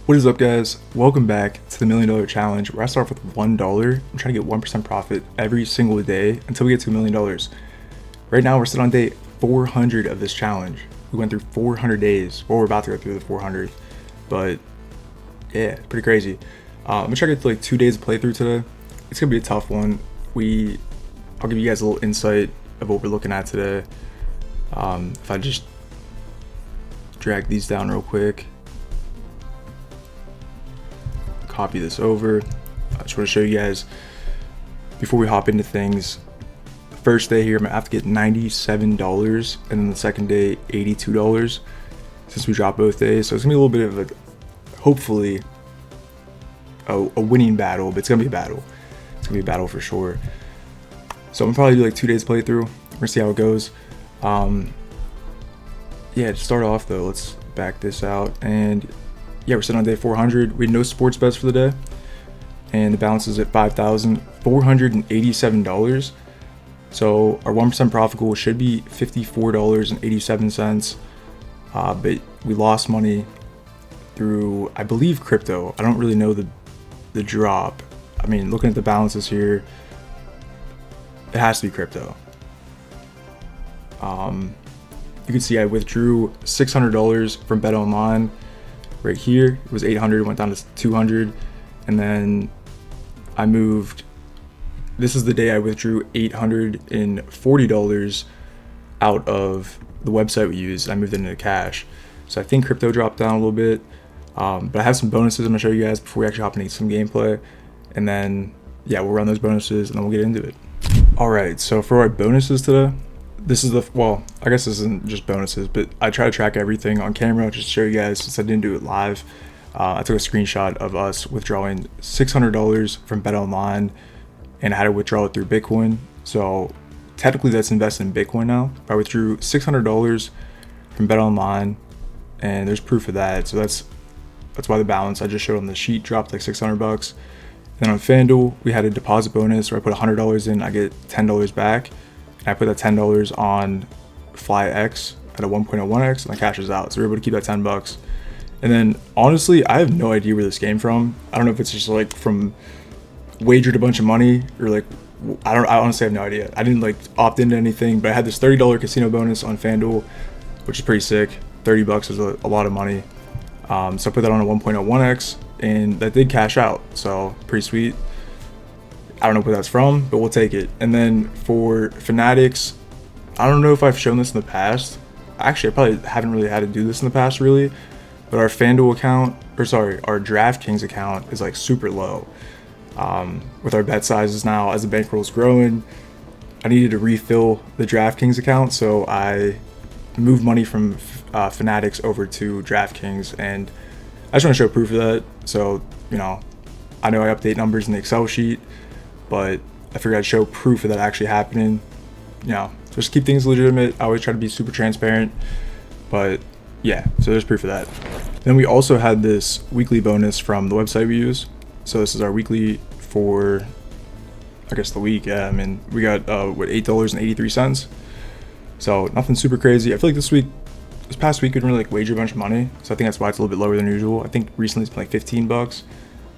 What is up, guys? Welcome back to the $1 million challenge, where I start off with $1. I'm trying to get 1% profit every single day until we get to $1 million. Right now we're still on day 400 of this challenge. We went through 400 days. Well, we're about to go through the 400th, but yeah, pretty crazy. I'm gonna try to get to like 2 days of playthrough today. It's gonna be a tough one. I'll give you guys a little insight of what we're looking at today. If I just drag these down real quick, copy this over. I just want to show you guys before we hop into things. The first day here, I'm gonna have to get $97, and then the second day, $82, since we dropped both days. So it's gonna be a little bit of a, hopefully, a winning battle, but it's gonna be a battle. It's gonna be a battle for sure. So I'm gonna probably do like 2 days playthrough. We're gonna see how it goes. Yeah, to start off though, let's back this out. And yeah, we're sitting on day 400. We had no sports bets for the day, and the balance is at $5,487. So our 1% profit goal should be $54.87. But we lost money through, I believe, crypto. I don't really know the drop. I mean, looking at the balances here, it has to be crypto. You can see I withdrew $600 from Bet Online. Right here, it was 800, went down to 200, and then I moved. This is the day I withdrew $840 out of the website we use. I moved it into cash. So I think crypto dropped down a little bit, but I have some bonuses I'm gonna show you guys before we actually hop into some gameplay, and then yeah, we'll run those bonuses and then we'll get into it. All right, so for our bonuses today, this is well, I guess this isn't just bonuses, but I try to track everything on camera just to show you guys, since I didn't do it live. I took a screenshot of us withdrawing $600 from Bet Online, and I had to withdraw it through Bitcoin. So technically that's invested in Bitcoin now. I withdrew $600 from Bet Online, and there's proof of that. So that's why the balance I just showed on the sheet dropped like $600. Then on FanDuel, we had a deposit bonus where I put $100 in, I get $10 back. And I put that $10 on FlyX at a 1.01x, and the cash is out. So we're able to keep that $10. And then honestly, I have no idea where this came from. I don't know if it's just like from wagered a bunch of money, or like, I honestly have no idea. I didn't like opt into anything, but I had this $30 casino bonus on FanDuel, which is pretty sick. $30 is a lot of money. So I put that on a 1.01x, and that did cash out. So pretty sweet. I don't know where that's from, but we'll take it. And then for Fanatics, I don't know if I've shown this in the past. Actually, I probably haven't really had to do this in the past really, but our FanDuel account, or sorry, our DraftKings account is like super low. With our bet sizes now, as the bankroll is growing, I needed to refill the DraftKings account, so I moved money from Fanatics over to DraftKings, and I just want to show proof of that. So, you know, I know I update numbers in the Excel sheet, but I figured I'd show proof of that actually happening. You know, just keep things legitimate. I always try to be super transparent, but yeah, so there's proof of that. Then we also had this weekly bonus from the website we use. So this is our weekly for, I guess, the week. Yeah, I mean, we got what, $8.83. So nothing super crazy. I feel like this past week we didn't really like wager a bunch of money, so I think that's why it's a little bit lower than usual. I think recently it's been like $15,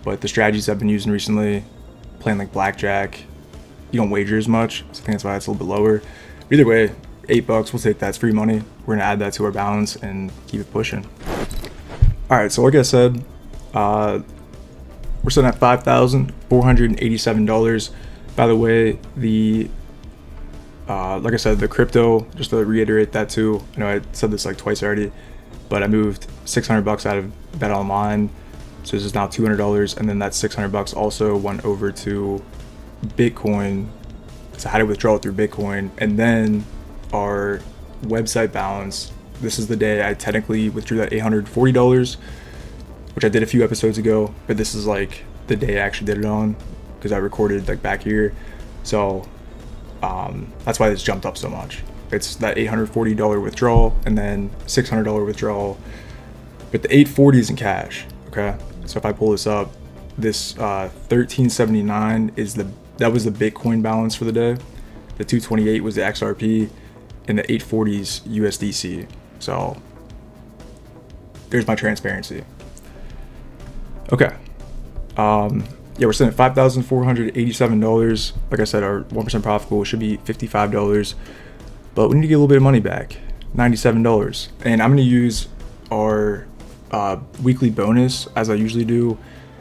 but the strategies I've been using recently, playing like blackjack, you don't wager as much, so I think that's why it's a little bit lower. But either way, $8, we'll take that. It's free money. We're gonna add that to our balance and keep it pushing. All right, so like I said, we're sitting at $5,487. By the way, like I said, the crypto, just to reiterate that too, I know I said this like twice already, but I moved $600 out of Bet Online, so this is now $200, and then that $600 also went over to Bitcoin, so I had to withdraw it through Bitcoin. And then our website balance, this is the day I technically withdrew that $840, which I did a few episodes ago, but this is like the day I actually did it on, because I recorded like back here. So that's why this jumped up so much. It's that $840 withdrawal and then $600 withdrawal, but the $840 is in cash. Okay, so if I pull this up, this $1379 is that was the Bitcoin balance for the day. The 228 was the XRP, and the 840s USDC. So there's my transparency. Okay. Yeah, we're sitting at $5,487. Like I said, our 1% profit goal should be $55, but we need to get a little bit of money back, $97. And I'm going to use our weekly bonus, as I usually do,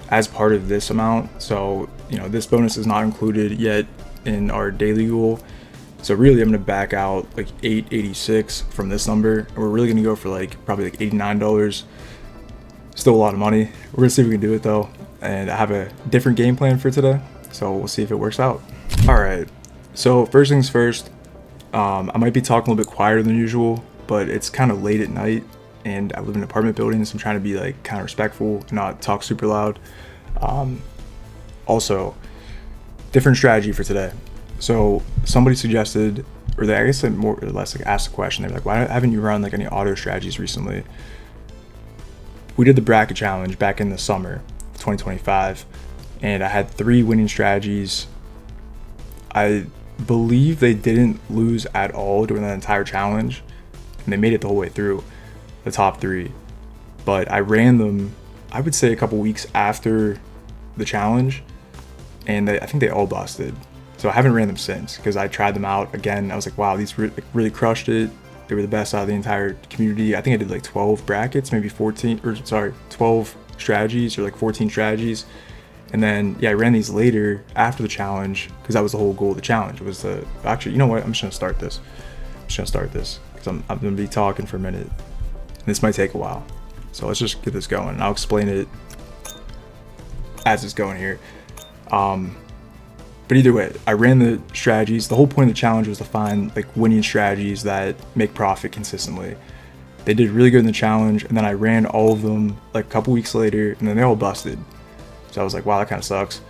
as part of this amount. So, this bonus is not included yet in our daily goal. So really, I'm going to back out like $886 from this number. And we're really going to go for probably $89. Still a lot of money. We're going to see if we can do it though. And I have a different game plan for today, so we'll see if it works out. All right, so first things first, I might be talking a little bit quieter than usual, but it's kind of late at night and I live in an apartment building, so I'm trying to be kind of respectful, not talk super loud. Also, different strategy for today. So somebody suggested, or I guess they more or less asked the question, they were like, why haven't you run any auto strategies recently? We did the bracket challenge back in the summer 2025, and I had 3 winning strategies. I believe they didn't lose at all during that entire challenge, and they made it the whole way through, the top 3. But I ran them, I would say, a couple weeks after the challenge, and I think they all busted. So I haven't ran them since, because I tried them out again. I was like, wow, these really crushed it. They were the best out of the entire community. I think I did 12 brackets, maybe 12 strategies, or 14 strategies. And then I ran these later after the challenge, because that was the whole goal of the challenge. It was actually, you know what, I'm just gonna start this because I'm gonna be talking for a minute and this might take a while, so let's just get this going. I'll explain it as it's going here. But either way, I ran the strategies. The whole point of the challenge was to find winning strategies that make profit consistently. They did really good in the challenge, and then I ran all of them a couple weeks later, and then they all busted. So I was like, wow, that kind of sucks.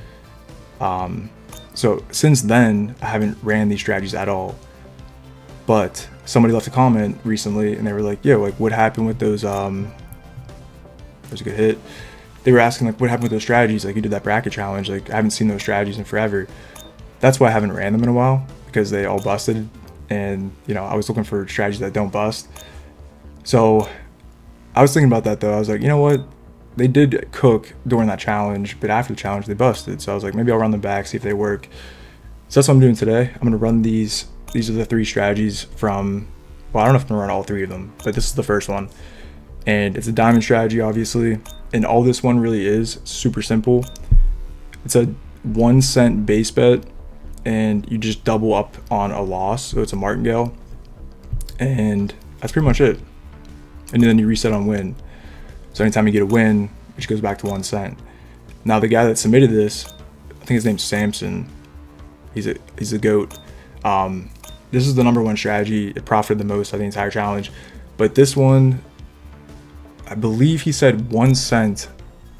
So since then, I haven't ran these strategies at all. But somebody left a comment recently, and they were like, yo, what happened with those, there's a good hit. They were asking what happened with those strategies, you did that bracket challenge, I haven't seen those strategies in forever. That's why I haven't ran them in a while, because they all busted, and I was looking for strategies that don't bust. So I was thinking about that though. I was like, you know what, they did cook during that challenge, but after the challenge they busted. So I was like, maybe I'll run them back, see if they work. So that's what I'm doing today. I'm gonna run these are the 3 strategies from, well, I don't know if I'm gonna run all 3 of them, but this is the first one, and it's a diamond strategy, obviously. And all this one really is super simple. It's a 1 cent base bet, and you just double up on a loss. So it's a martingale, and that's pretty much it. And then you reset on win. So anytime you get a win, it just goes back to 1 cent. Now the guy that submitted this, I think his name's Samson. He's a goat. This is the #1 strategy. It profited the most out of the entire challenge. But this one, I believe he said 1 cent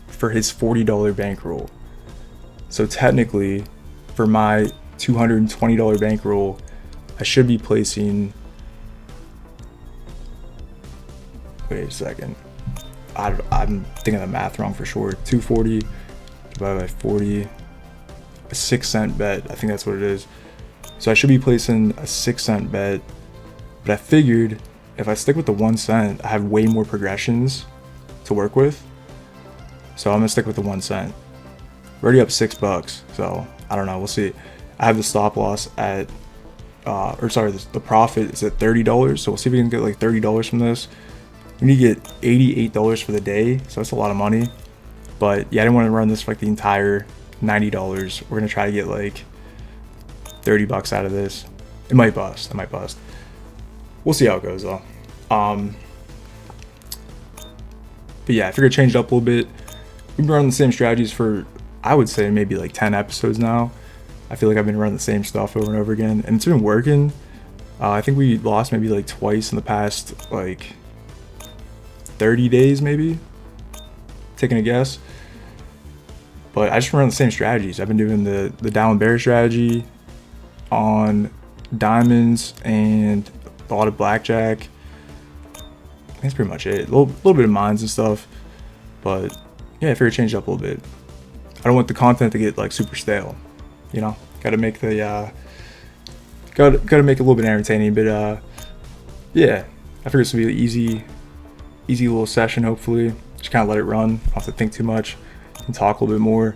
for his $40 bankroll. So technically, for my $220 bankroll, I should be placing, wait a second, I'm thinking the math wrong for sure. 240 divided by 40, a 6 cent bet. I think that's what it is. So I should be placing a 6 cent bet, but I figured if I stick with the 1 cent, I have way more progressions to work with. So I'm gonna stick with the 1 cent. We're already up $6, so I don't know, we'll see. I have the stop loss at, the profit is at $30, so we'll see if we can get $30 from this. We need to get $88 for the day, so that's a lot of money. But yeah, I didn't want to run this for the entire $90. We're gonna try to get $30 out of this. It might bust. We'll see how it goes though. But yeah, I figured change it up a little bit. We've been running the same strategies for, I would say, maybe 10 episodes now. I feel like I've been running the same stuff over and over again, and it's been working. I think we lost maybe twice in the past 30 days, maybe, taking a guess. But I just run the same strategies. I've been doing the down and bear strategy on diamonds and a lot of blackjack. That's pretty much it. A little bit of mines and stuff, but yeah, I figured change it up a little bit. I don't want the content to get super stale, Gotta make the gotta make it a little bit entertaining. But yeah, I figured this would be an easy little session. Hopefully, just kind of let it run. Don't have to think too much. and talk a little bit more.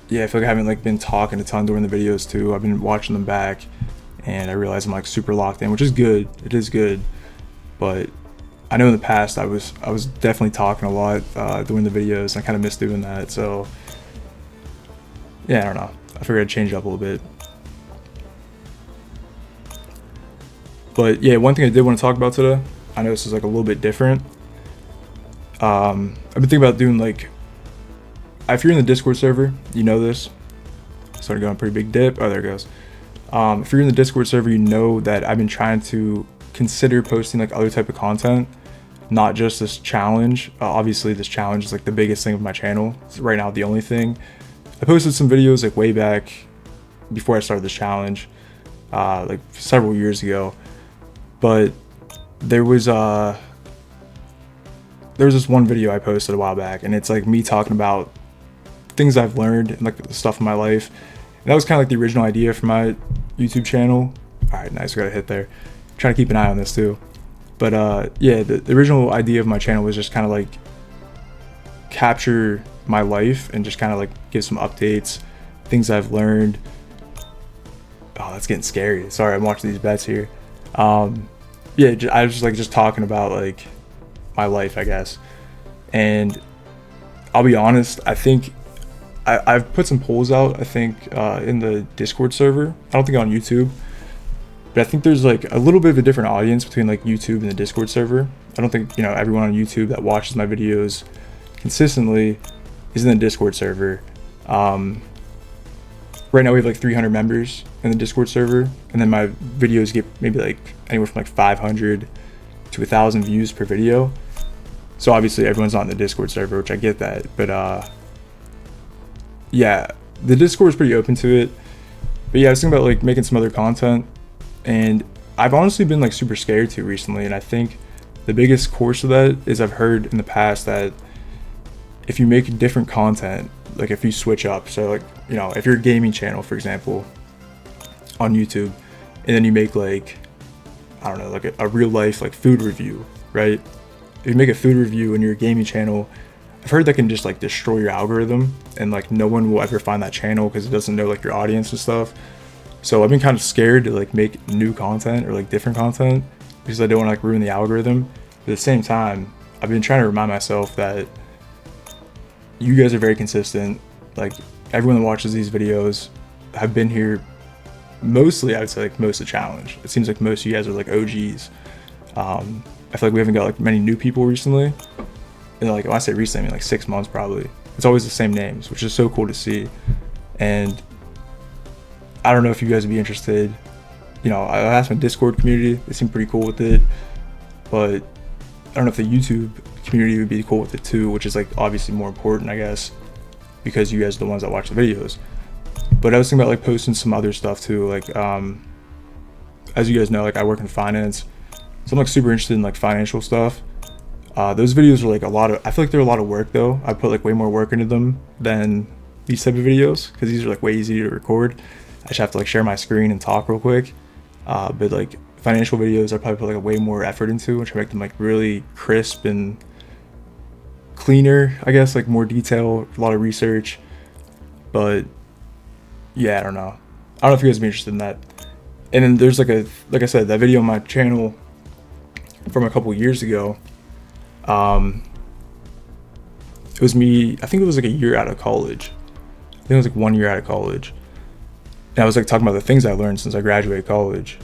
Yeah, I feel like I haven't like been talking a ton during the videos too. I've been watching them back, and I realize I'm like super locked in, which is good. It is good, but I know in the past I was definitely talking a lot during the videos, and I kind of miss doing that. So yeah, I don't know. I figured I'd change it up a little bit. But yeah, one thing I did want to talk about today, I know this is like a little bit different. I've been thinking about doing like, if you're in the Discord server, you know this. Started going pretty big dip. Oh, there it goes. If you're in the Discord server, you know that I've been trying to consider posting like other type of content, not just this challenge. Obviously, this challenge is like the biggest thing of my channel. It's right now the only thing. I posted some videos like way back before I started this challenge, like several years ago. But there was this one video I posted a while back, and it's like me talking about things I've learned and like the stuff in my life. And that was kind of like the original idea for my YouTube channel. All right, nice, we got a hit there. Trying to keep an eye on this too. But yeah, the original idea of my channel was just kind of like capture my life and just kind of like give some updates, things I've learned. Oh, that's getting scary. Sorry, I'm watching these bets here. Yeah, I was just talking about like my life, I guess. And I'll be honest, I think I've put some polls out, I think, in the Discord server. I don't think on YouTube, but I think there's like a little bit of a different audience between like YouTube and the Discord server. I don't think, everyone on YouTube that watches my videos consistently is in the Discord server. Right now we have like 300 members in the Discord server, and then my videos get maybe like anywhere from like 500 to 1,000 views per video. So obviously everyone's not in the Discord server, which I get that, but yeah, the Discord is pretty open to it. But yeah, I was thinking about like making some other content, and I've honestly been like super scared to recently. And I think the biggest course of that is I've heard in the past that if you make different content, like if you switch up, so like, if you're a gaming channel, for example, on YouTube, and then you make like, I don't know, like a real life like food review, right? If you make a food review and you're a gaming channel, I've heard that can just like destroy your algorithm, and like no one will ever find that channel because it doesn't know like your audience and stuff. So I've been kind of scared to like make new content or like different content because I don't want to like ruin the algorithm. But at the same time, I've been trying to remind myself that you guys are very consistent. Like everyone that watches these videos have been here mostly, I would say like most of the challenge. It seems like most of you guys are like OGs. I feel like we haven't got like many new people recently. And like when I say recently, I mean like 6 months probably. It's always the same names, which is so cool to see. And I don't know if you guys would be interested. I asked my Discord community, they seem pretty cool with it. But I don't know if the YouTube community would be cool with it too, which is like obviously more important, I guess, because you guys are the ones that watch the videos. But I was thinking about like posting some other stuff too. Like as you guys know, like I work in finance, so I'm like super interested in like financial stuff. Those videos are like I feel like they're a lot of work though. I put like way more work into them than these type of videos because these are like way easier to record. I just have to like share my screen and talk real quick. But like financial videos, I probably put like way more effort into, which make them like really crisp and cleaner, I guess, like more detail, a lot of research. But yeah, I don't know if you guys would be interested in that. And then there's like I said, that video on my channel from a couple years ago. It was me, I think it was like a year out of college. I think it was like 1 year out of college. And I was like talking about the things I learned since I graduated college.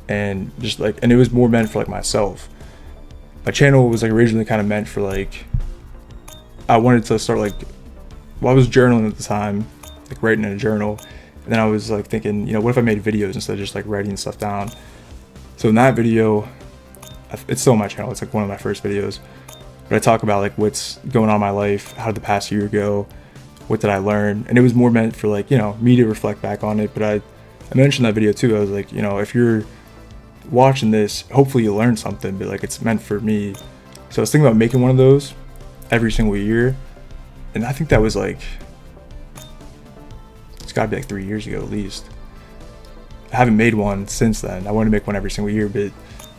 And just like, and it was more meant for like myself. My channel was like originally kind of meant for like, I wanted to start like, I was journaling at the time, like writing in a journal. And then I was like thinking, what if I made videos instead of just like writing stuff down? So in that video, it's still on my channel, it's like one of my first videos, but I talk about like what's going on in my life, how did the past year go, what did I learn? And it was more meant for like, me to reflect back on it. But I mentioned that video too. I was like, if you're watching this, hopefully you learn something, but like it's meant for me. So I was thinking about making one of those every single year. And I think that was like, it's gotta be like 3 years ago at least. I haven't made one since then. I want to make one every single year, but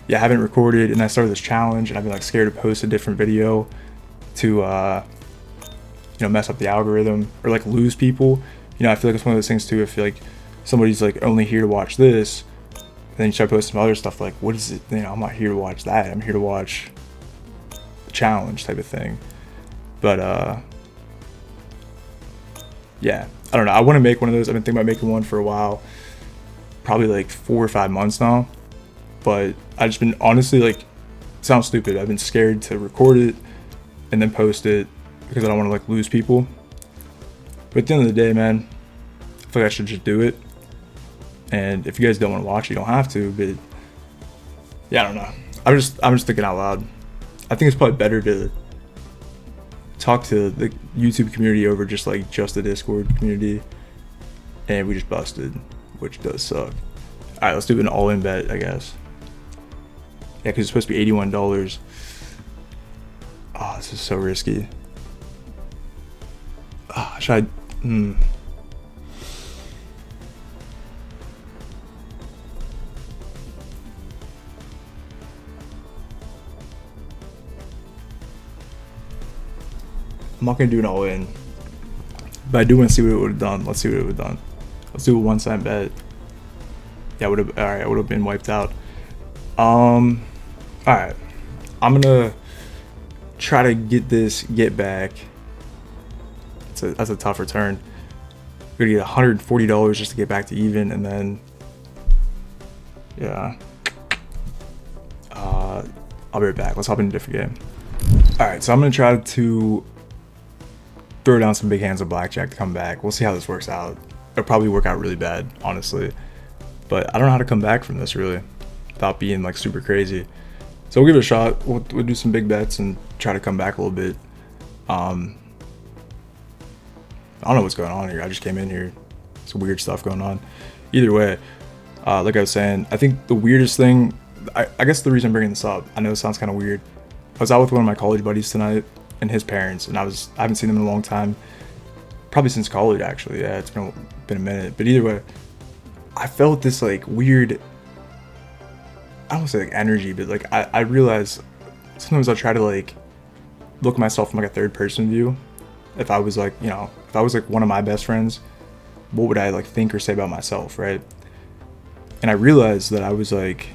yeah, I haven't recorded, and I started this challenge and I've been like scared to post a different video to mess up the algorithm or like lose people. I feel like it's one of those things too. I feel like somebody's like only here to watch this, then you start posting some other stuff like, what is it? I'm not here to watch that. I'm here to watch the challenge type of thing. But yeah, I don't know. I want to make one of those. I've been thinking about making one for a while, probably like 4 or 5 months now. But I've just been honestly like, it sounds stupid. I've been scared to record it and then post it because I don't want to like lose people. But at the end of the day, man, I feel like I should just do it. And if you guys don't want to watch, you don't have to. But yeah, I don't know. I'm just thinking out loud. I think it's probably better to talk to the YouTube community over just the Discord community. And we just busted, which does suck. All right, let's do an all-in bet, I guess. Yeah, because it's supposed to be $81. Oh, this is so risky. Oh, should I? I'm not gonna do an all-in, but I do want to see what it would have done. Let's see what it would have done. Let's do a 1 cent bet. Yeah, I would have been wiped out. All right, I'm gonna try to get back. That's a tough return. We're gonna get $140 just to get back to even, and then yeah. I'll be right back. Let's hop into a different game. All right, so I'm gonna try to throw down some big hands of blackjack to come back. We'll see how this works out. It'll probably work out really bad, honestly. But I don't know how to come back from this really without being like super crazy. So we'll give it a shot. We'll do some big bets and try to come back a little bit. I don't know what's going on here. I just came in here. Some weird stuff going on. Either way, like I was saying, I think the weirdest thing, I guess the reason I'm bringing this up, I know it sounds kind of weird. I was out with one of my college buddies tonight and his parents, and I haven't seen them in a long time. Probably since college, actually. Yeah, it's been a minute. But either way, I felt this like weird, I don't want to say like energy, but like I realized sometimes I try to like look at myself from like a third person view. If I was like, if I was like one of my best friends, what would I like think or say about myself, right? And I realized that I was like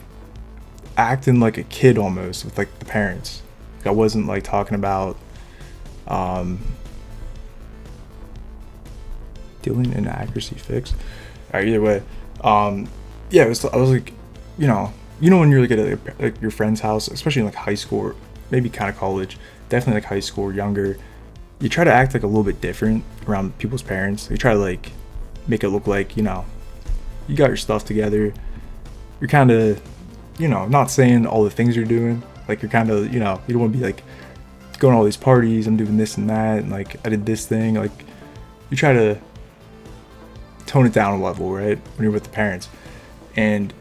acting like a kid almost with like the parents. Like, I wasn't like talking about doing inaccuracy fix. All right, either way, yeah, I was like, when you're like at your friend's house, especially in like high school, or maybe kind of college, definitely like high school or younger, you try to act like a little bit different around people's parents. You try to like make it look like, you got your stuff together. You're kind of, not saying all the things you're doing. Like you're kind of, you don't want to be like going to all these parties, I'm doing this and that, and like I did this thing. Like you try to tone it down a level, right, when you're with the parents. And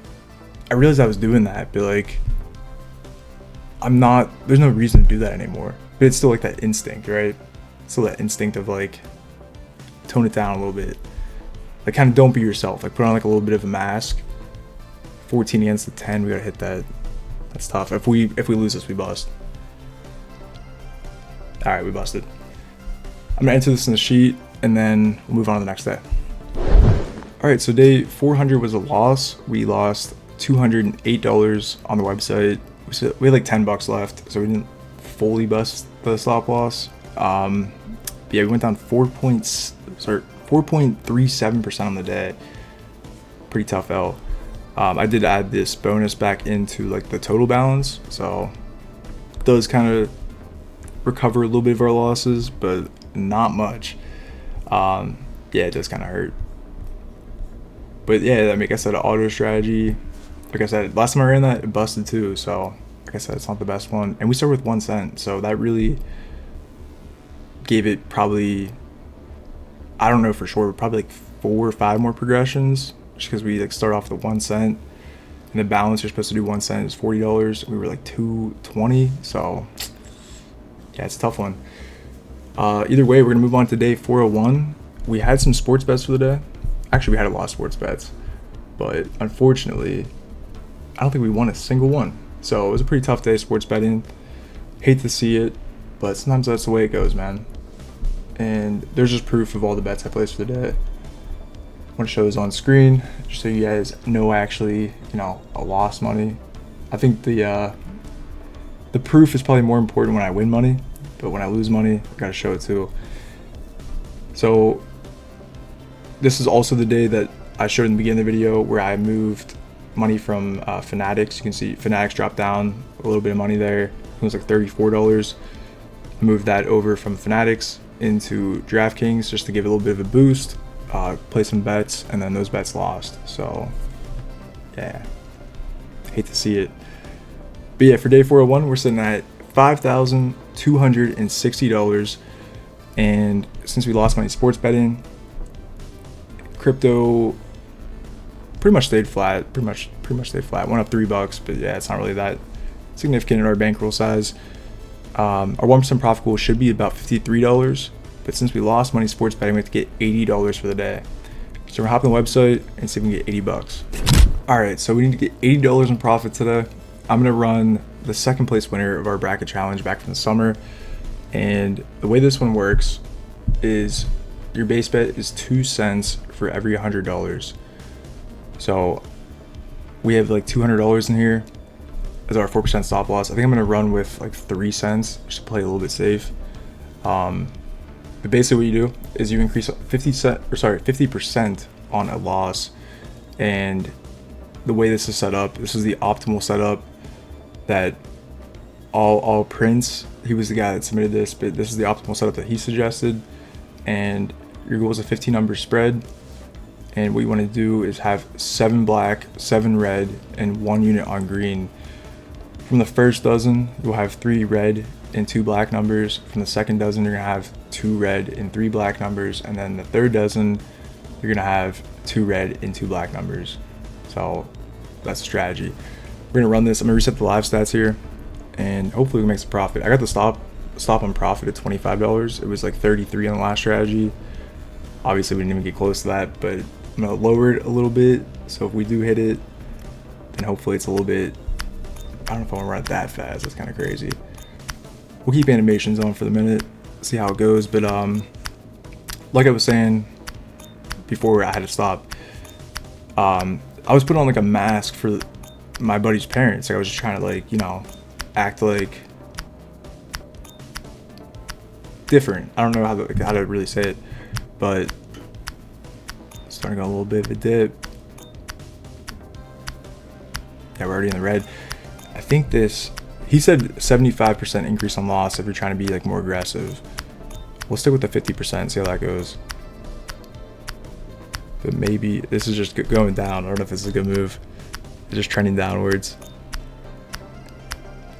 I realized I was doing that, but like there's no reason to do that anymore. But it's still like that instinct, right? Still that instinct of like tone it down a little bit. Like kind of don't be yourself. Like put on like a little bit of a mask. 14 against the 10, we gotta hit that. That's tough. If we lose this, we bust. All right, we busted. I'm gonna enter this in the sheet and then we'll move on to the next day. All right, so day 400 was a loss. We lost $208 on the website. We had like $10 left, so we didn't fully bust the stop loss. Yeah, we went down 4.37% on the day. Pretty tough L. I did add this bonus back into like the total balance, so it does kind of recover a little bit of our losses, but not much. Yeah, it does kind of hurt. But yeah, like I said, auto strategy. Like I said, last time I ran that, it busted too. So like I said, it's not the best one. And we started with 1 cent, so that really gave it probably, I don't know for sure, but probably like 4 or 5 more progressions. Just because we like start off with 1 cent, and the balance you're supposed to do 1 cent is $40. We were like $2.20, so yeah, it's a tough one. Either way, we're gonna move on to day 401. We had some sports bets for the day. Actually, we had a lot of sports bets, but unfortunately, I don't think we won a single one. So it was a pretty tough day sports betting. Hate to see it, but sometimes that's the way it goes, man. And there's just proof of all the bets I placed for the day. I want to show this on screen just so you guys know actually, I lost money. I think the proof is probably more important when I win money, but when I lose money, I gotta show it too. So this is also the day that I showed in the beginning of the video where I moved money from Fanatics. You can see Fanatics dropped down a little bit of money there. It was like $34. I moved that over from Fanatics into DraftKings just to give it a little bit of a boost, play some bets, and then those bets lost. So yeah, hate to see it. But yeah, for day 401, we're sitting at $5,260. And since we lost money sports betting, crypto pretty much stayed flat. Pretty much stayed flat. Went up $3, but yeah, it's not really that significant in our bankroll size. Our 1% profit goal should be about $53, but since we lost money sports betting, we have to get $80 for the day. So we're hopping on the website and see if we can get $80. All right, so we need to get $80 in profit today. I'm gonna run the second place winner of our bracket challenge back from the summer, and the way this one works is your base bet is 2 cents for every $100. So we have like $200 in here as our 4% stop loss. I think I'm gonna run with like 3 cents just to play a little bit safe. But basically what you do is you increase 50% on a loss. And the way this is set up, this is the optimal setup that all Prince, he was the guy that submitted this, but this is the optimal setup that he suggested. And your goal is a 15 number spread. And what you want to do is have 7 black, 7 red, and 1 unit on green. From the first dozen, you'll have 3 red and 2 black numbers. From the second dozen, you're gonna have 2 red and 3 black numbers. And then the third dozen, you're gonna have 2 red and 2 black numbers. So that's the strategy. We're gonna run this. I'm gonna reset the live stats here, and hopefully we make some profit. I got the stop on profit at $25. It was like 33 on the last strategy. Obviously, we didn't even get close to that, but I'm gonna lower it a little bit. So if we do hit it, then hopefully it's a little bit. I don't know if I want to run it that fast. That's kind of crazy. We'll keep animations on for the minute, see how it goes. But like I was saying before, I had to stop. I was putting on like a mask for my buddy's parents. Like I was just trying to like, act like different. I don't know how to really say it, but it's starting to go a little bit of a dip. Yeah, we're already in the red. I think this, he said 75% increase on loss if you're trying to be like more aggressive. We'll stick with the 50%, see how that goes. But maybe this is just going down. I don't know if this is a good move. It's just trending downwards.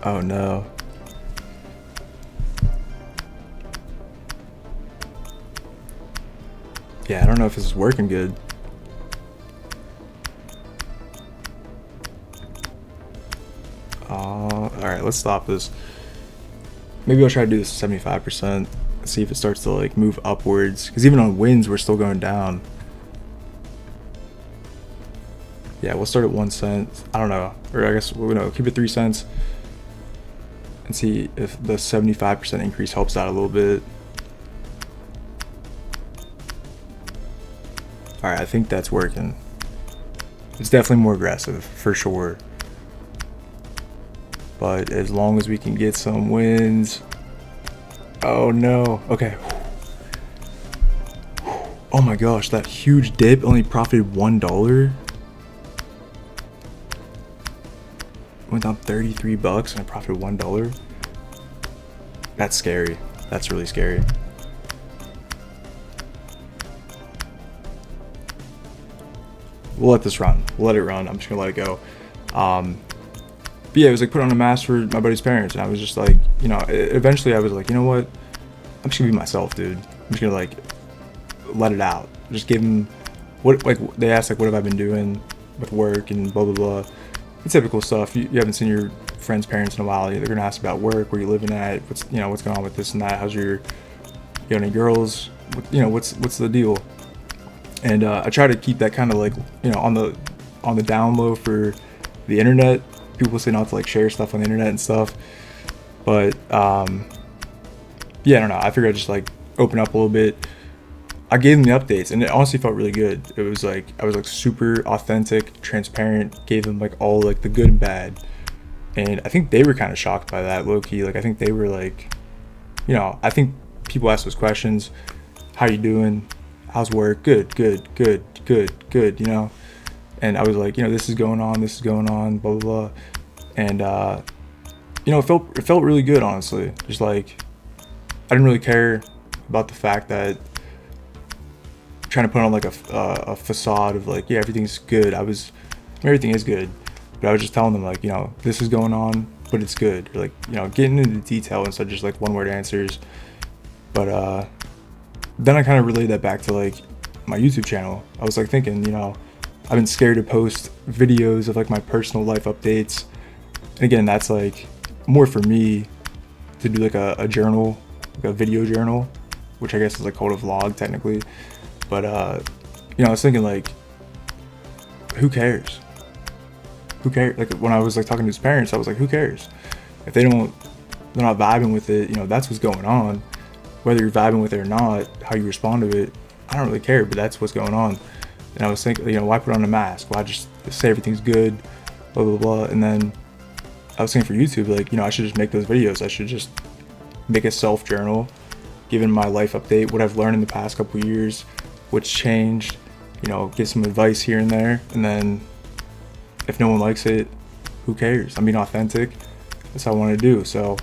Oh no. Yeah, I don't know if this is working good. Alright, let's stop this. Maybe I'll try to do this 75%. See if it starts to like move upwards. Because even on wins, we're still going down. Yeah, we'll start at 1 cent. I don't know. Or I guess we'll keep it 3 cents. And see if the 75% increase helps out a little bit. Alright, I think that's working. It's definitely more aggressive, for sure. But as long as we can get some wins. Oh no. Okay. Oh my gosh, that huge dip only profited $1. Went down $33 and I profited $1. That's scary. That's really scary. We'll let this run. We'll let it run. I'm just gonna let it go. But yeah, it was like put on a mask for my buddy's parents, and I was just like, eventually I was like, you know what? I'm just gonna be myself, dude. I'm just gonna like let it out. Just give them what, like they asked like what have I been doing with work and blah blah blah. The typical stuff. You haven't seen your friend's parents in a while. They're gonna ask about work, where you living at, what's going on with this and that. How's your, any girls? What's the deal? And I try to keep that kind of like on the down low for the internet. People say not to like share stuff on the internet and stuff, but yeah, I don't know. I figured I'd just like open up a little bit. I gave them the updates, and it honestly felt really good. It was like I was like super authentic, transparent. Gave them like all like the good and bad, and I think they were kind of shocked by that, low key. Like I think they were like, I think people ask those questions. How you doing? How's work? Good, good, good, good, good. And I was like, this is going on, blah blah blah, and it felt really good, honestly. Just like I didn't really care about the fact that trying to put on like a facade of like, yeah, everything's good. Everything is good, but I was just telling them like, this is going on, but it's good. Or like, getting into the detail instead of just like one word answers. But then I kind of relayed that back to like my YouTube channel. I was like thinking, I've been scared to post videos of like my personal life updates. And again, that's like more for me to do like a journal, like a video journal, which I guess is like called a vlog technically. But I was thinking like, who cares? Who cares? Like when I was like talking to his parents, I was like, who cares? If they're not vibing with it, that's what's going on. Whether you're vibing with it or not, how you respond to it, I don't really care, but that's what's going on. And I was thinking, why put on a mask? Why just say everything's good, blah, blah, blah. And then I was thinking for YouTube, like, I should just make those videos. I should just make a self journal, giving my life update, what I've learned in the past couple of years, what's changed, get some advice here and there. And then if no one likes it, who cares? I'm being authentic. That's what I want to do. So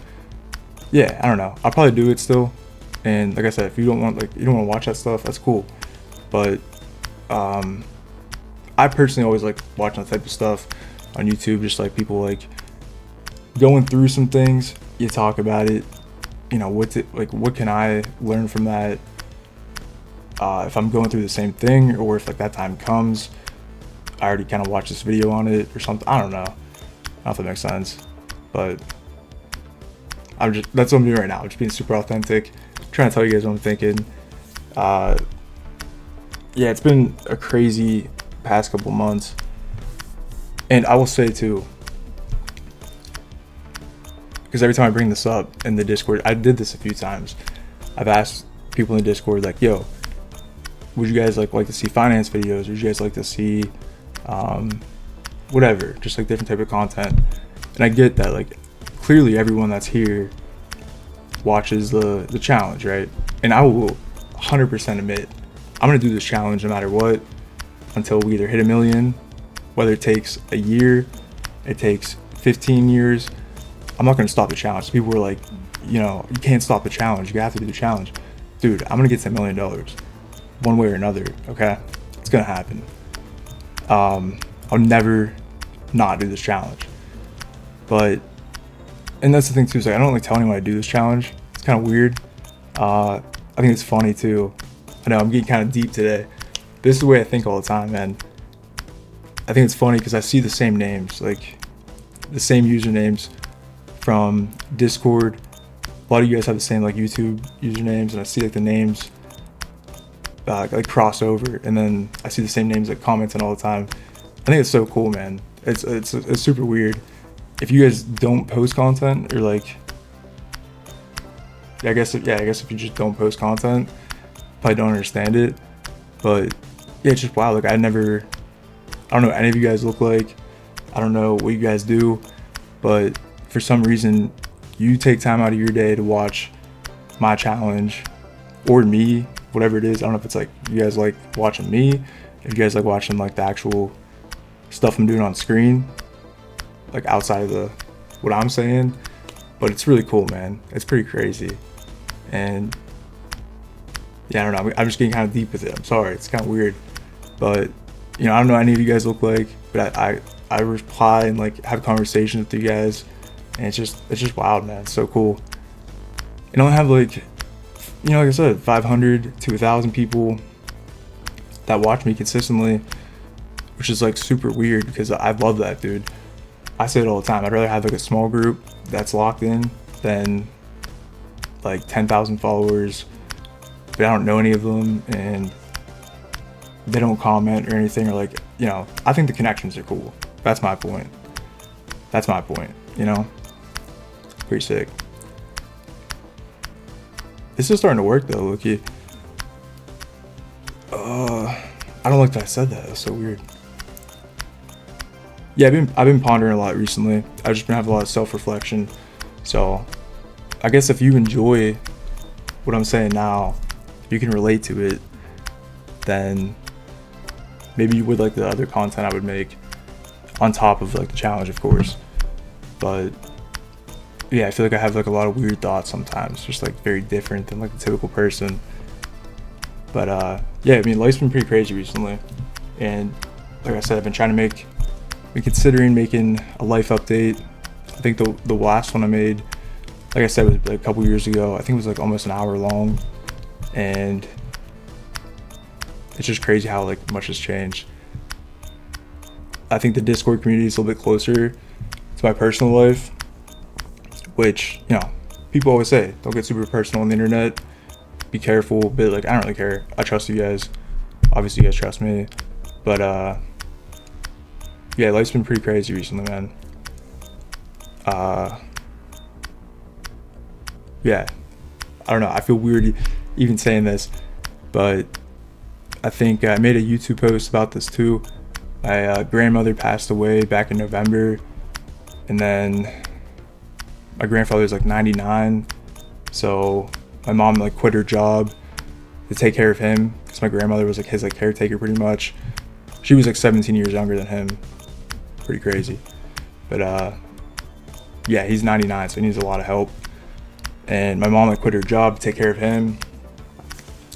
yeah, I don't know. I'll probably do it still. And like I said, if you don't want to watch that stuff, that's cool. But I personally always like watching that type of stuff on YouTube, just like people like going through some things, you talk about it, what can I learn from that, if I'm going through the same thing, or if like that time comes, I already kind of watched this video on it or something. I don't know if that makes sense, but that's what I'm doing right now. I'm just being super authentic, trying to tell you guys what I'm thinking. Yeah, it's been a crazy past couple months. And I will say too, because every time I bring this up in the Discord, I did this a few times. I've asked people in the Discord like, yo, would you guys like to see finance videos? Or would you guys like to see whatever, just like different type of content? And I get that, like, clearly everyone that's here watches the challenge, right? And I will 100% admit, I'm gonna do this challenge no matter what until we either hit 1 million, whether it takes a year, it takes 15 years. I'm not gonna stop the challenge. People were like, you can't stop the challenge. You have to do the challenge. Dude, I'm gonna get to $1 million one way or another, okay? It's gonna happen. I'll never not do this challenge. And that's the thing too, is like I don't like tell anyone I do this challenge. It's kind of weird. I think it's funny too. I know I'm getting kind of deep today. This is the way I think all the time, man. I think it's funny because I see the same names, like the same usernames from Discord. A lot of you guys have the same like YouTube usernames, and I see like the names like cross over, and then I see the same names like commenting all the time. I think it's so cool, man. It's super weird. If you guys don't post content, or like, I guess if you just don't post content, probably don't understand it. But yeah, it's just wow. Like I don't know what any of you guys look like. I don't know what you guys do, but for some reason you take time out of your day to watch my challenge or me, whatever it is. I don't know if it's like you guys like watching me, if you guys like watching like the actual stuff I'm doing on screen, like outside of what I'm saying. But it's really cool, man. It's pretty crazy. And yeah, I don't know. I'm just getting kind of deep with it. I'm sorry. It's kind of weird. But, I don't know what any of you guys look like, but I reply and like have conversations with you guys. And it's just wild, man. It's so cool. And I have like, like I said, 500 to 1,000 people that watch me consistently, which is like super weird because I love that, dude. I say it all the time. I'd rather have like a small group that's locked in than like 10,000 followers, but I don't know any of them and they don't comment or anything, or like, I think the connections are cool. That's my point. Pretty sick. This is starting to work though, Loki. I don't like that I said that. That's so weird. Yeah, I've been pondering a lot recently. I've just been having a lot of self-reflection. So I guess if you enjoy what I'm saying now, if you can relate to it, then maybe you would like the other content I would make on top of like the challenge, of course. But yeah, I feel like I have like a lot of weird thoughts sometimes, just like very different than like the typical person. But yeah, I mean, life's been pretty crazy recently, and like I said, I've been considering making a life update. I think the last one I made, like I said, was like a couple years ago. I think it was like almost an hour long, and it's just crazy how like much has changed. I think the Discord community is a little bit closer to my personal life, which, you know, people always say, don't get super personal on the internet. Be careful, but like I don't really care. I trust you guys. Obviously, you guys trust me. But yeah, life's been pretty crazy recently, man. Yeah, I don't know. I feel weird even saying this, but I think I made a YouTube post about this too. My grandmother passed away back in November, and then my grandfather's like 99, so my mom like quit her job to take care of him because my grandmother was like his like caretaker pretty much. She was like 17 years younger than him. Pretty crazy. But yeah, he's 99, so he needs a lot of help. And my mom like quit her job to take care of him.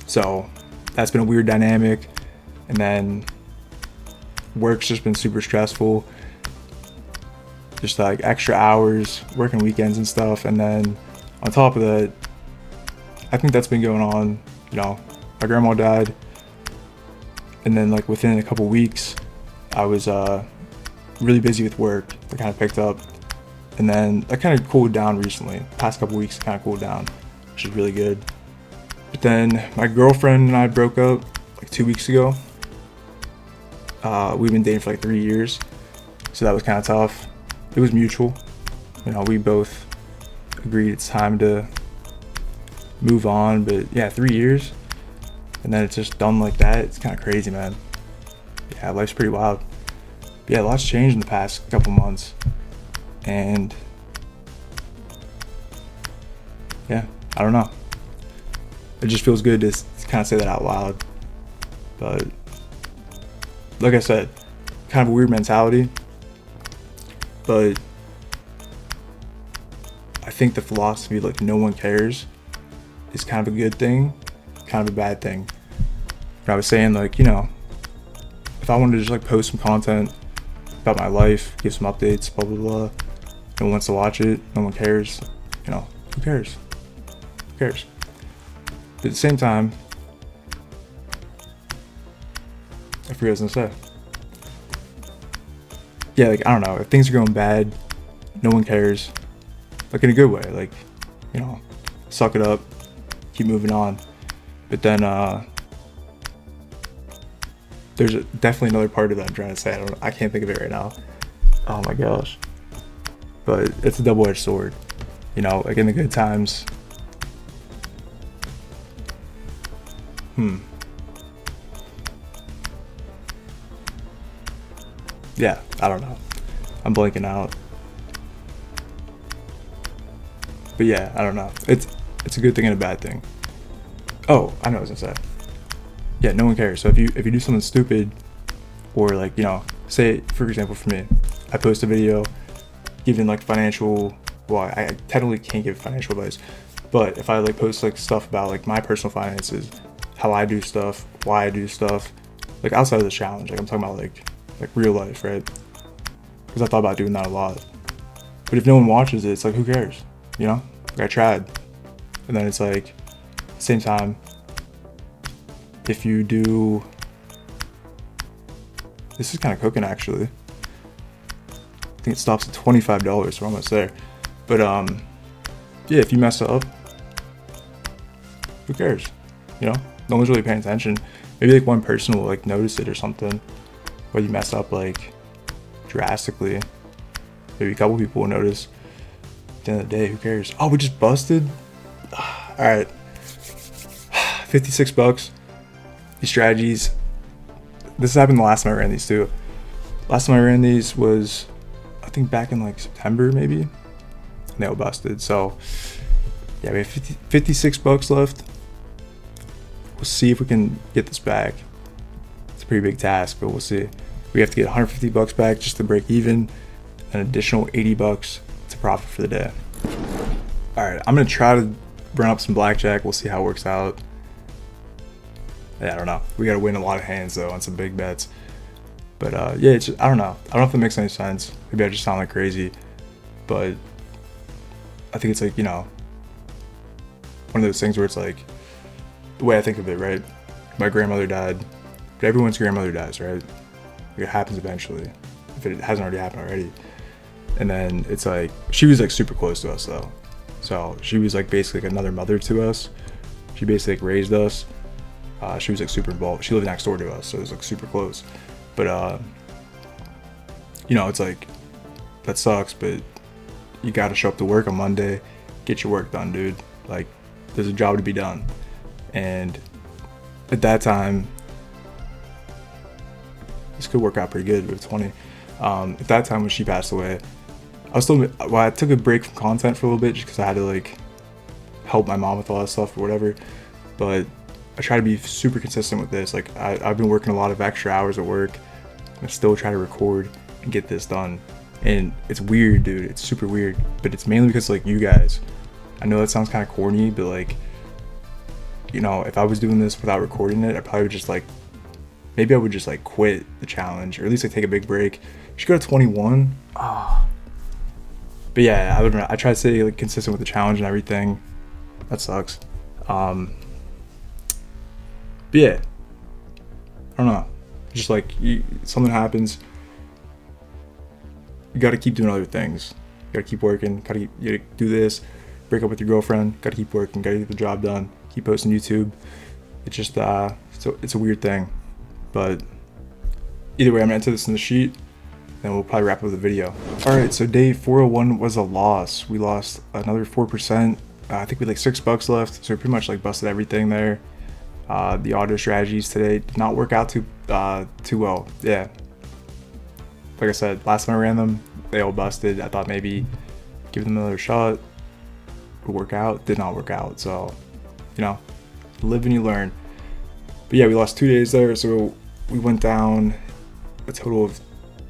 So that's been a weird dynamic. And then work's just been super stressful. Just like extra hours, working weekends and stuff. And then on top of that, I think that's been going on, you know, my grandma died. And then like within a couple weeks, I was really busy with work. I kind of picked up. And then I kind of cooled down recently. Past couple weeks, kind of cooled down, which is really good. But then my girlfriend and I broke up like 2 weeks ago. We've been dating for like 3 years, so that was kind of tough. It was mutual. You know, we both agreed it's time to move on. But yeah, 3 years, and then it's just done like that. It's kind of crazy, man. Yeah, life's pretty wild. But yeah, a lot's changed in the past couple months. And yeah, I don't know. It just feels good to kind of say that out loud. But like I said, kind of a weird mentality. But I think the philosophy like no one cares is kind of a good thing, kind of a bad thing. But I was saying, like, you know, if I wanted to just like post some content about my life, give some updates, blah blah blah, no one wants to watch it, no one cares, you know, who cares? Who cares? But at the same time, I forget what I was gonna say. Yeah, like, I don't know, if things are going bad, no one cares. Like in a good way, like, you know, suck it up, keep moving on. But then there's definitely another part of that I'm trying to say. I can't think of it right now. Oh my gosh. But it's a double-edged sword, you know, like in the good times. Yeah, I don't know. I'm blanking out. But yeah, I don't know. It's a good thing and a bad thing. Oh, I know what I was gonna say. Yeah, no one cares. So if you do something stupid, or like, you know, say for example for me, I post a video giving like financial, well, I technically can't give financial advice, but if I like post like stuff about like my personal finances, how I do stuff, why I do stuff, like outside of the challenge, like I'm talking about like real life, right? Because I thought about doing that a lot. But if no one watches it, it's like, who cares? You know, like I tried. And then it's like, at the same time, if you do, this is kind of cooking actually. I think it stops at $25, so we're almost there. But yeah, if you mess up, who cares? You know, no one's really paying attention. Maybe like one person will like notice it or something, or you mess up like drastically. Maybe a couple people will notice. At the end of the day, who cares? Oh, we just busted. All right, $56. These strategies, this happened the last time I ran these too. Last time I ran these was, I think back in like September maybe, and they all busted. So yeah, we have $56 left. We'll see if we can get this back. It's a pretty big task, but we'll see. We have to get $150 back just to break even, an additional $80 to profit for the day. All right, I'm gonna try to run up some blackjack. We'll see how it works out. Yeah, I don't know. We gotta win a lot of hands though on some big bets. But yeah, it's just, I don't know. I don't know if it makes any sense. Maybe I just sound like crazy, but I think it's like, you know, one of those things where it's like, the way I think of it, right? My grandmother died, but everyone's grandmother dies, right? It happens eventually, if it hasn't already happened already. And then it's like, she was like super close to us though. So she was like basically like another mother to us. She basically like raised us. She was like super involved. She lived next door to us, so it was like super close. But you know, it's like, that sucks, but you gotta show up to work on Monday, get your work done, dude. Like, there's a job to be done. And at that time, this could work out pretty good with 20. At that time when she passed away, I took a break from content for a little bit just because I had to like help my mom with all that stuff or whatever. But I try to be super consistent with this. Like I've been working a lot of extra hours at work. I still try to record and get this done. And it's weird, dude. It's super weird. But it's mainly because like you guys. I know that sounds kind of corny, but like, you know, if I was doing this without recording it, I probably would just like, maybe I would just like quit the challenge, or at least like take a big break. You should go to 21. But yeah, I try to stay like consistent with the challenge and everything. That sucks. But yeah, I don't know. Just like something happens, you got to keep doing other things. You got to keep working. You gotta do this. Break up with your girlfriend. Got to keep working. Got to get the job done. Keep posting YouTube. It's just it's a weird thing. But either way, I'm gonna enter this in the sheet, and we'll probably wrap up the video. All right, so day 401 was a loss. We lost another 4%. I think we had like $6 left, so we pretty much like busted everything there. The auto strategies today did not work out too well. Yeah, like I said, last time I ran them, they all busted. I thought maybe give them another shot would work out. Did not work out. So, you know, live and you learn. But yeah, we lost 2 days there, so we went down a total of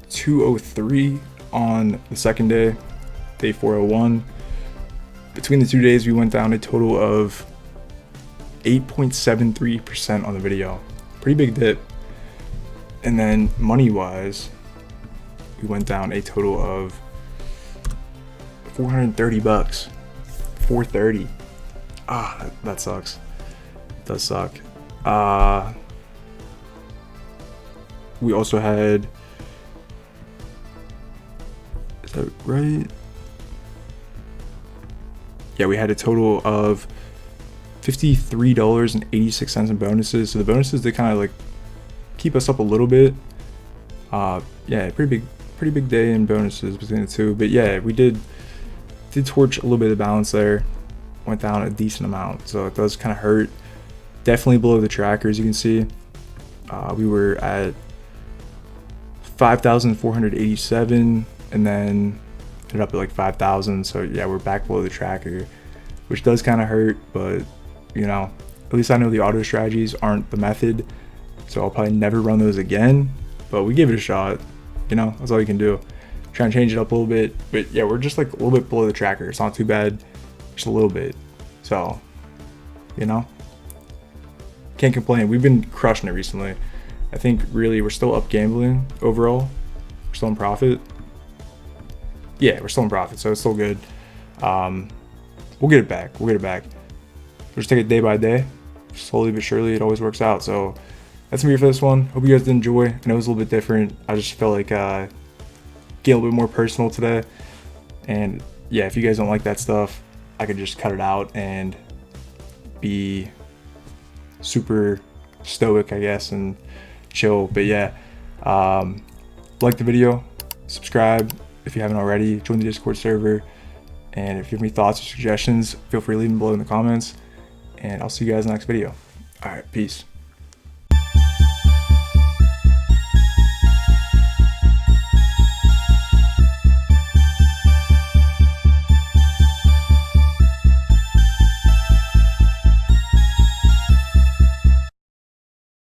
203 on the second day, day 401. Between the 2 days, we went down a total of 8.73% on the video. Pretty big dip. And then money-wise, we went down a total of $430. 430. That sucks. It does suck. We also had, is that right? Yeah, we had a total of $53.86 in bonuses. So the bonuses, they kind of like keep us up a little bit. Yeah, pretty big day in bonuses between the two. But yeah, we did torch a little bit of balance there. Went down a decent amount, so it does kind of hurt. Definitely below the tracker, as you can see. We were at 5,487, and then ended up at like 5,000. So yeah, we're back below the tracker, which does kind of hurt. But you know, at least I know the auto strategies aren't the method, so I'll probably never run those again. But we gave it a shot. You know, that's all you can do. Try and change it up a little bit. But yeah, we're just like a little bit below the tracker. It's not too bad, just a little bit. So, you know, can't complain. We've been crushing it recently. I think really we're still up gambling overall. We're still in profit. Yeah, we're still in profit, so it's still good. We'll get it back. We'll just take it day by day. Slowly but surely, it always works out. So that's gonna be it for this one. Hope you guys did enjoy. I know it was a little bit different. I just felt like getting a little bit more personal today. And yeah, if you guys don't like that stuff, I could just cut it out and be super stoic, I guess, and chill. But yeah, like the video, subscribe if you haven't already, join the Discord server, and if you have any thoughts or suggestions, feel free to leave them below in the comments, and I'll see you guys in the next video. All right, peace.